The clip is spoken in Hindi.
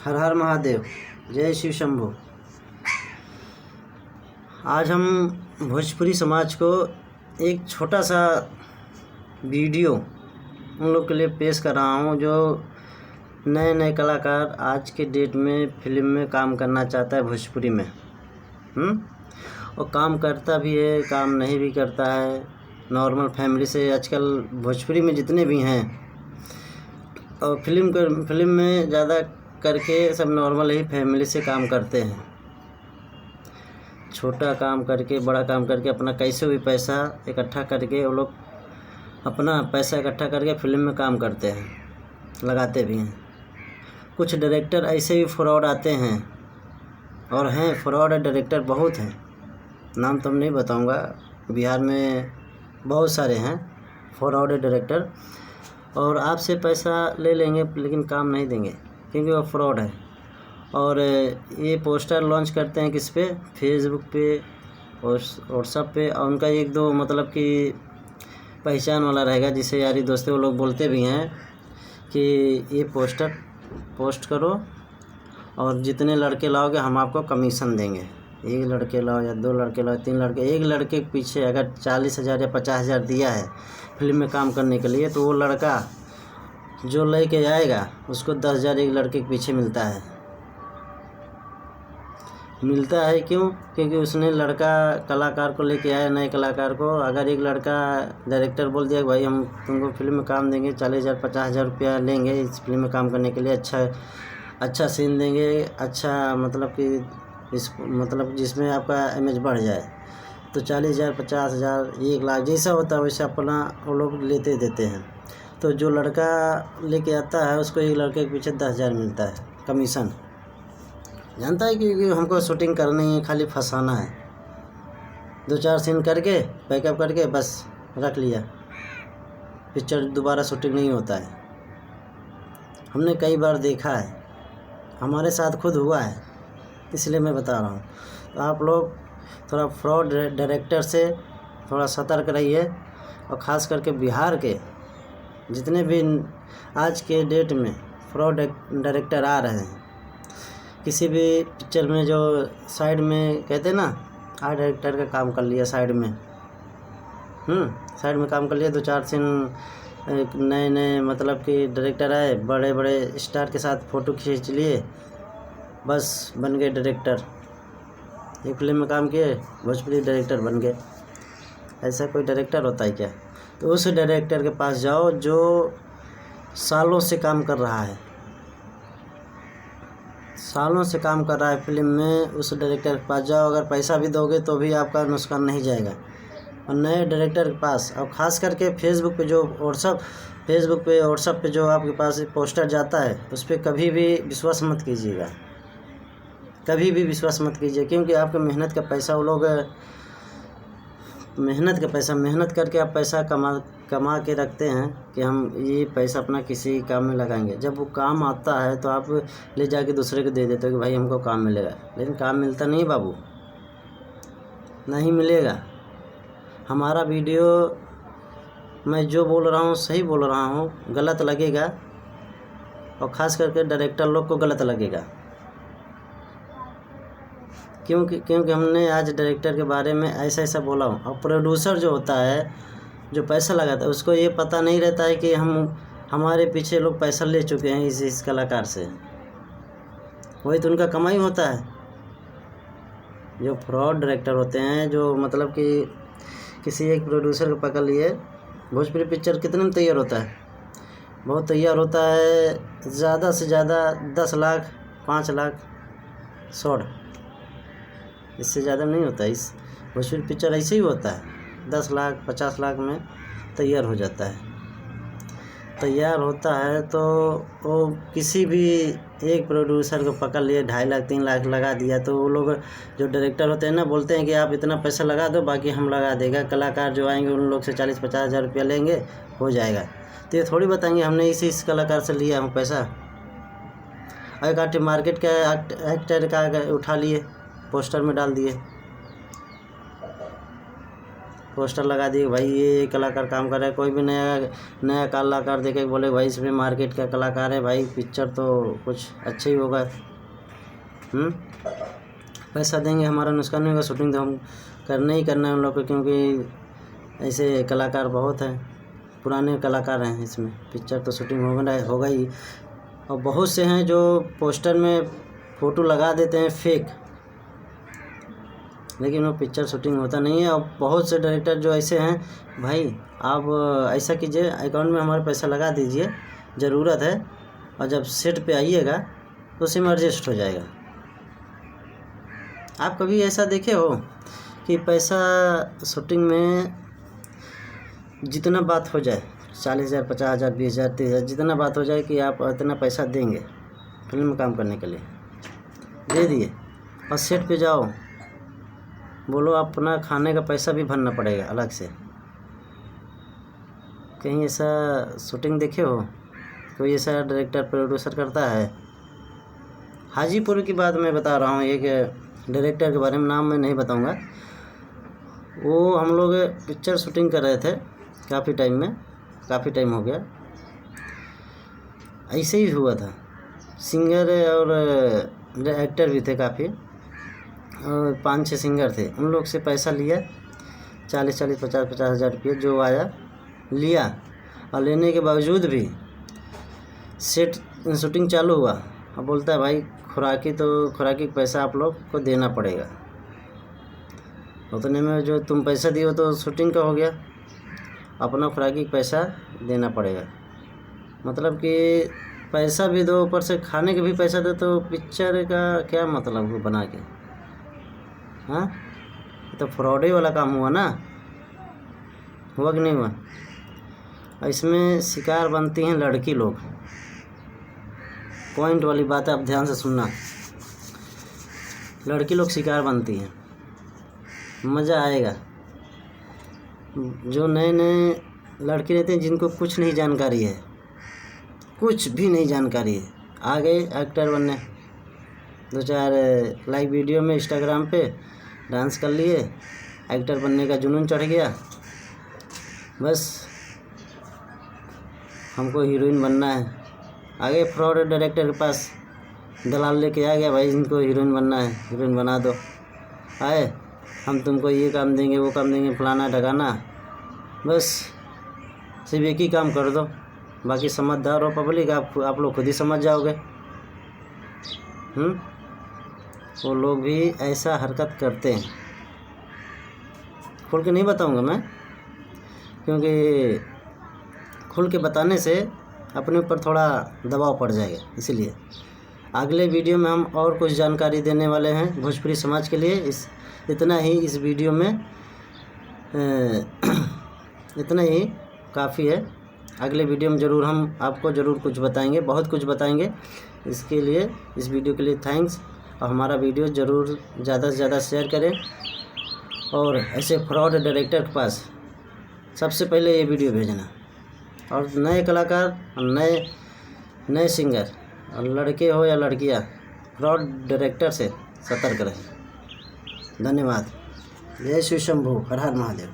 हर हर महादेव, जय शिव शंभू। आज हम भोजपुरी समाज को एक छोटा सा वीडियो उन लोग के लिए पेश कर रहा हूँ जो नए नए कलाकार आज के डेट में फिल्म में काम करना चाहता है भोजपुरी में। और काम करता भी है, काम नहीं भी करता है। नॉर्मल फैमिली से आजकल भोजपुरी में जितने भी हैं और फिल्म में ज़्यादा करके सब नॉर्मल ही फैमिली से काम करते हैं। छोटा काम करके, बड़ा काम करके अपना कैसे भी पैसा इकट्ठा करके वो लोग अपना पैसा इकट्ठा करके फिल्म में काम करते हैं, लगाते भी हैं। कुछ डायरेक्टर ऐसे भी फ्रॉड आते हैं और हैं फ्रॉड डायरेक्टर बहुत हैं, नाम तो नहीं बताऊंगा। बिहार में बहुत सारे हैं फ्रॉड डायरेक्टर और आपसे पैसा ले लेंगे लेकिन काम नहीं देंगे क्योंकि वो फ्रॉड है। और ये पोस्टर लॉन्च करते हैं किस पे, फेसबुक पे और व्हाट्सएप पे। और उनका एक दो मतलब कि पहचान वाला रहेगा जिसे यारी दोस्ती वो लोग बोलते भी हैं कि ये पोस्टर पोस्ट करो और जितने लड़के लाओगे हम आपको कमीशन देंगे। एक लड़के लाओ या दो लड़के लाओ, तीन लड़के, एक लड़के के पीछे अगर 40,000 या 50,000 दिया है फिल्म में काम करने के लिए तो वो लड़का जो लेके आएगा उसको 10,000 एक लड़के के पीछे मिलता है। क्यों? क्योंकि उसने लड़का कलाकार को लेके आया, नए कलाकार को। अगर एक लड़का डायरेक्टर बोल दिया कि भाई हम तुमको फिल्म में काम देंगे, 40,000 50,000 रुपया लेंगे इस फिल्म में काम करने के लिए, अच्छा सीन देंगे, अच्छा मतलब कि जिसमें आपका इमेज बढ़ जाए, तो 40,000 50,000 1,00,000 जैसा होता है वैसा अपना वो लोग लेते देते हैं। तो जो लड़का लेके आता है उसको एक लड़के के पीछे 10,000 मिलता है कमीशन। जानता है कि हमको शूटिंग करनी है, खाली फंसाना है, 2-4 सीन करके पैकअप करके बस रख लिया, पिक्चर दोबारा शूटिंग नहीं होता है। हमने कई बार देखा है, हमारे साथ खुद हुआ है, इसलिए मैं बता रहा हूँ। तो आप लोग थोड़ा फ्रॉड डायरेक्टर से थोड़ा सतर्क रहिए। और ख़ास करके बिहार के जितने भी आज के डेट में फ्रॉड डायरेक्टर आ रहे हैं, किसी भी पिक्चर में जो साइड में कहते हैं ना, आर्ट डायरेक्टर का काम कर लिया साइड में, साइड में काम कर लिया, 2-4 सीन नए नए मतलब कि डायरेक्टर आए, बड़े बड़े स्टार के साथ फ़ोटो खींच लिए, बस बन गए डायरेक्टर। एक फिल्म में काम किए, भोजपुरी डायरेक्टर बन गए। ऐसा कोई डायरेक्टर होता है क्या? तो उस डायरेक्टर के पास जाओ जो सालों से काम कर रहा है, सालों से काम कर रहा है फिल्म में, उस डायरेक्टर के पास जाओ। अगर पैसा भी दोगे तो भी आपका नुकसान नहीं जाएगा। और नए डायरेक्टर के पास, और ख़ास करके फेसबुक पे व्हाट्सएप पे जो आपके पास पोस्टर जाता है उस पर कभी भी विश्वास मत कीजिएगा, कभी भी विश्वास मत कीजिए। क्योंकि आपके मेहनत का पैसा वो लोग मेहनत करके आप पैसा कमा के रखते हैं कि हम ये पैसा अपना किसी काम में लगाएंगे। जब वो काम आता है तो आप ले जाके दूसरे को दे देते हो कि भाई हमको काम मिलेगा, लेकिन काम मिलता नहीं बाबू, नहीं मिलेगा। हमारा वीडियो मैं जो बोल रहा हूँ सही बोल रहा हूँ, गलत लगेगा और ख़ास करके डायरेक्टर लोग को गलत लगेगा। क्योंकि हमने आज डायरेक्टर के बारे में ऐसा बोला हूँ। और प्रोड्यूसर जो होता है, जो पैसा लगाता है, उसको ये पता नहीं रहता है कि हमारे पीछे लोग पैसा ले चुके हैं इस कलाकार से, वही तो उनका कमाई होता है। जो फ्रॉड डायरेक्टर होते हैं, जो मतलब कि किसी एक प्रोड्यूसर को पकड़ लिए, भोजपुरी पिक्चर कितने में तैयार होता है? बहुत तैयार होता है, ज़्यादा से ज़्यादा 10 लाख 5 लाख शॉर्ट, इससे ज़्यादा नहीं होता। इस भोजपुरी पिक्चर ऐसे ही होता है, 10 लाख 50 लाख में तैयार हो जाता है। तैयार होता है तो वो किसी भी एक प्रोड्यूसर को पकड़ लिए, 2.5 लाख 3 लाख लगा दिया, तो वो लोग जो डायरेक्टर होते हैं ना, बोलते हैं कि आप इतना पैसा लगा दो, बाकी हम लगा देगा। कलाकार जो आएंगे उन लोग से 40-50 हज़ार रुपया लेंगे, हो जाएगा। तो ये थोड़ी बताएंगे हमने इस कलाकार से लिया हम पैसा। एक आर्ट मार्केट का एक्टर का उठा लिए, पोस्टर में डाल दिए। पोस्टर लगा दिए भाई ये कलाकार काम कर रहा है। कोई भी नया कलाकार देखे बोले भाई इसमें मार्केट का कलाकार है, भाई पिक्चर तो कुछ अच्छा ही होगा। पैसा देंगे, हमारा नुकसान नहीं होगा। शूटिंग तो हम करना ही करना है उन लोग को, क्योंकि ऐसे कलाकार बहुत हैं, पुराने कलाकार हैं, इसमें पिक्चर तो शूटिंग होगा ही। और बहुत से हैं जो पोस्टर में फ़ोटो लगा देते हैं फेक, लेकिन वो पिक्चर शूटिंग होता नहीं है। और बहुत से डायरेक्टर जो ऐसे हैं, भाई आप ऐसा कीजिए, अकाउंट में हमारे पैसा लगा दीजिए, ज़रूरत है, और जब सेट पे आइएगा तो उसी में एडजस्ट हो जाएगा। आप कभी ऐसा देखे हो कि पैसा शूटिंग में जितना बात हो जाए, 40,000, 50,000, 20,000, 30,000, जितना बात हो जाए कि आप इतना पैसा देंगे फिल्म में काम करने के लिए, दे दिए, और सेट पे जाओ, बोलो अपना खाने का पैसा भी भरना पड़ेगा अलग से। कहीं ऐसा शूटिंग देखे हो? कोई ऐसा डायरेक्टर प्रोड्यूसर करता है? हाजीपुर की बात मैं बता रहा हूँ, एक डायरेक्टर के बारे में, नाम मैं नहीं बताऊँगा। वो हम लोग पिक्चर शूटिंग कर रहे थे काफ़ी टाइम हो गया। ऐसे ही हुआ था, सिंगर और एक्टर भी थे काफ़ी, और 5-6 सिंगर थे। उन लोग से पैसा लिया 40,000, 50,000 रुपये जो आया लिया, और लेने के बावजूद भी सेट शूटिंग चालू हुआ। अब बोलता है भाई खुराकी का पैसा आप लोग को देना पड़ेगा। उतने में जो तुम पैसा दिए हो तो शूटिंग का हो गया, अपना खुराकी का पैसा देना पड़ेगा। मतलब कि पैसा भी दो, ऊपर से खाने के भी पैसा दो, तो पिक्चर का क्या मतलब हो बना के? हाँ, तो फ्रॉड ही वाला काम हुआ ना, हुआ कि नहीं हुआ? और इसमें शिकार बनती हैं लड़की लोग। पॉइंट वाली बात है, आप ध्यान से सुनना। लड़की लोग शिकार बनती हैं, मज़ा आएगा। जो नए लड़के रहते हैं जिनको कुछ नहीं जानकारी है, कुछ भी नहीं जानकारी है, आ गए एक्टर बनने, 2-4 लाइव वीडियो में इंस्टाग्राम पे डांस कर लिए, एक्टर बनने का जुनून चढ़ गया, बस हमको हीरोइन बनना है। आगे फ्रॉड डायरेक्टर के पास दलाल लेके आ गया, भाई इनको हीरोइन बनना है, हीरोइन बना दो, आए हम तुमको ये काम देंगे, वो काम देंगे, फलाना ढगाना, बस सिर्फ एक ही काम कर दो, बाकी समझदार हो पब्लिक, आप लोग खुद ही समझ जाओगे। वो लोग भी ऐसा हरकत करते हैं। खुल के नहीं बताऊंगा मैं, क्योंकि खुल के बताने से अपने ऊपर थोड़ा दबाव पड़ जाएगा, इसीलिए अगले वीडियो में हम और कुछ जानकारी देने वाले हैं भोजपुरी समाज के लिए। इतना ही इस वीडियो में इतना ही काफ़ी है। अगले वीडियो में ज़रूर हम आपको कुछ बताएंगे, बहुत कुछ बताएंगे। इसके लिए, इस वीडियो के लिए थैंक्स। और हमारा वीडियो ज़रूर ज़्यादा से ज़्यादा शेयर करें, और ऐसे फ्रॉड डायरेक्टर के पास सबसे पहले ये वीडियो भेजना। और नए कलाकार और नए सिंगर, और लड़के हो या लड़कियां, फ्रॉड डायरेक्टर से सतर्क रहें। धन्यवाद। जय श्री शंभू, हर हर महादेव।